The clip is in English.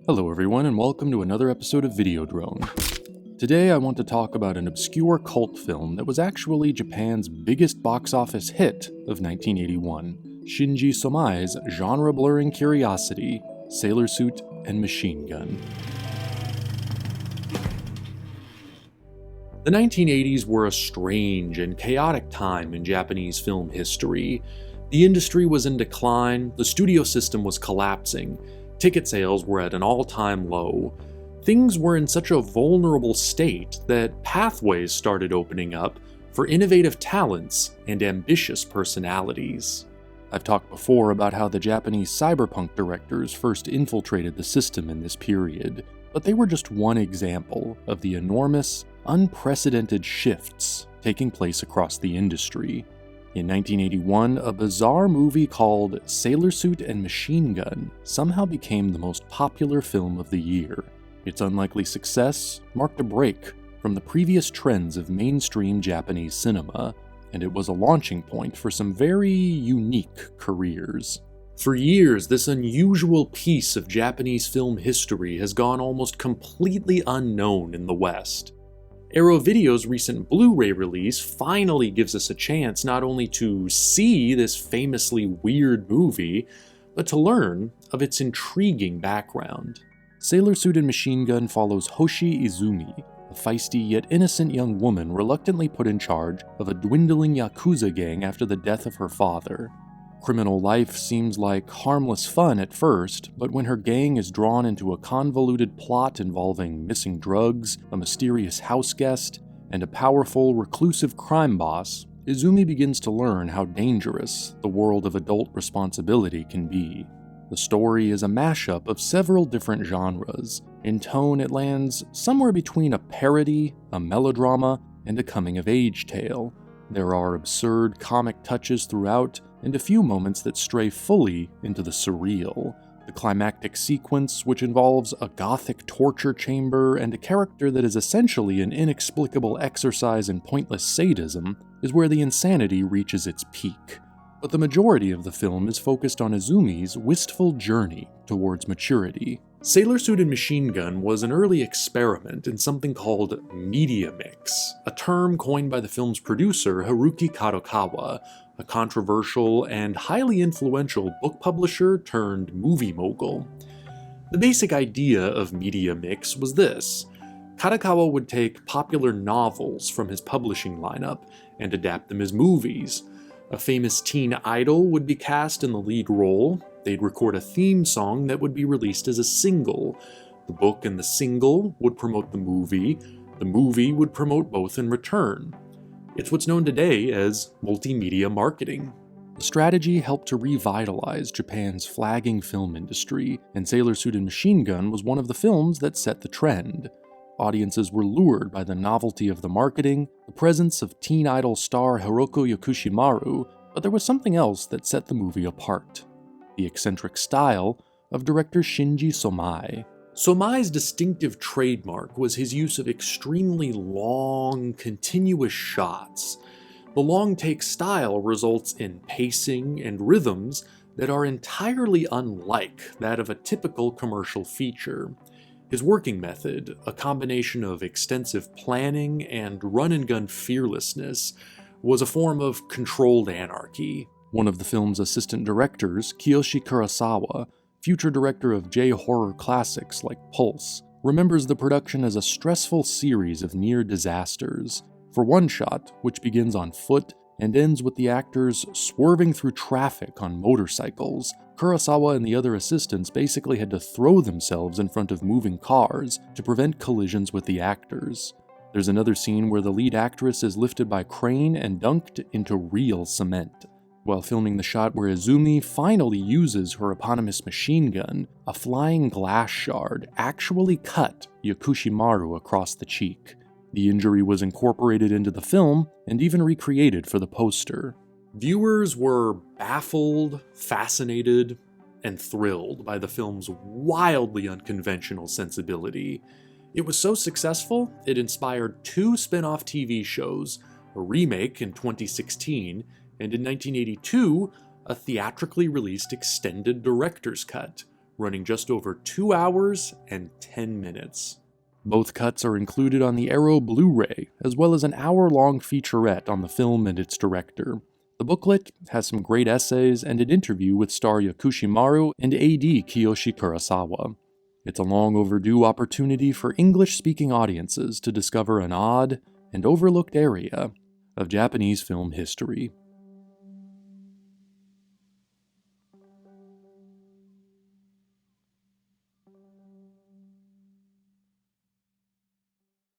Hello everyone and welcome to another episode of Videodrone. Today I want to talk about an obscure cult film that was actually Japan's biggest box office hit of 1981, Shinji Somai's genre-blurring curiosity, Sailor Suit and Machine Gun. The 1980s were a strange and chaotic time in Japanese film history. The industry was in decline, the studio system was collapsing, ticket sales were at an all-time low. Things were in such a vulnerable state that pathways started opening up for innovative talents and ambitious personalities. I've talked before about how the Japanese cyberpunk directors first infiltrated the system in this period, but they were just one example of the enormous, unprecedented shifts taking place across the industry. In 1981, a bizarre movie called Sailor Suit and Machine Gun somehow became the most popular film of the year. Its unlikely success marked a break from the previous trends of mainstream Japanese cinema, and it was a launching point for some very unique careers. For years, this unusual piece of Japanese film history has gone almost completely unknown in the West. Arrow Video's recent Blu-ray release finally gives us a chance not only to see this famously weird movie, but to learn of its intriguing background. Sailor Suit and Machine Gun follows Hoshi Izumi, a feisty yet innocent young woman reluctantly put in charge of a dwindling Yakuza gang after the death of her father. Criminal life seems like harmless fun at first, but when her gang is drawn into a convoluted plot involving missing drugs, a mysterious house guest, and a powerful, reclusive crime boss, Izumi begins to learn how dangerous the world of adult responsibility can be. The story is a mashup of several different genres. In tone, it lands somewhere between a parody, a melodrama, and a coming-of-age tale. There are absurd comic touches throughout, and a few moments that stray fully into the surreal. The climactic sequence, which involves a gothic torture chamber and a character that is essentially an inexplicable exercise in pointless sadism, is where the insanity reaches its peak. But the majority of the film is focused on Izumi's wistful journey towards maturity. Sailor Suit and Machine Gun was an early experiment in something called media mix, a term coined by the film's producer Haruki Kadokawa, a controversial and highly influential book publisher turned movie mogul. The basic idea of media mix was this. Kadokawa would take popular novels from his publishing lineup and adapt them as movies. A famous teen idol would be cast in the lead role. They'd record a theme song that would be released as a single. The book and the single would promote the movie would promote both in return. It's what's known today as multimedia marketing. The strategy helped to revitalize Japan's flagging film industry, and Sailor Suit and Machine Gun was one of the films that set the trend. Audiences were lured by the novelty of the marketing, the presence of teen idol star Hiroko Yakushimaru, but there was something else that set the movie apart. The eccentric style of director Shinji Somai. Somai's distinctive trademark was his use of extremely long, continuous shots. The long-take style results in pacing and rhythms that are entirely unlike that of a typical commercial feature. His working method, a combination of extensive planning and run-and-gun fearlessness, was a form of controlled anarchy. One of the film's assistant directors, Kiyoshi Kurosawa, future director of J-horror classics like Pulse, remembers the production as a stressful series of near disasters. For one shot, which begins on foot and ends with the actors swerving through traffic on motorcycles, Kurosawa and the other assistants basically had to throw themselves in front of moving cars to prevent collisions with the actors. There's another scene where the lead actress is lifted by crane and dunked into real cement. While filming the shot where Izumi finally uses her eponymous machine gun, a flying glass shard actually cut Yakushimaru across the cheek. The injury was incorporated into the film and even recreated for the poster. Viewers were baffled, fascinated, and thrilled by the film's wildly unconventional sensibility. It was so successful, it inspired 2 spin-off TV shows, a remake in 2016, and in 1982, a theatrically released extended director's cut, running just over 2 hours and 10 minutes. Both cuts are included on the Arrow Blu-ray, as well as an hour-long featurette on the film and its director. The booklet has some great essays and an interview with star Yakushimaru and AD Kiyoshi Kurosawa. It's a long overdue opportunity for English-speaking audiences to discover an odd and overlooked area of Japanese film history.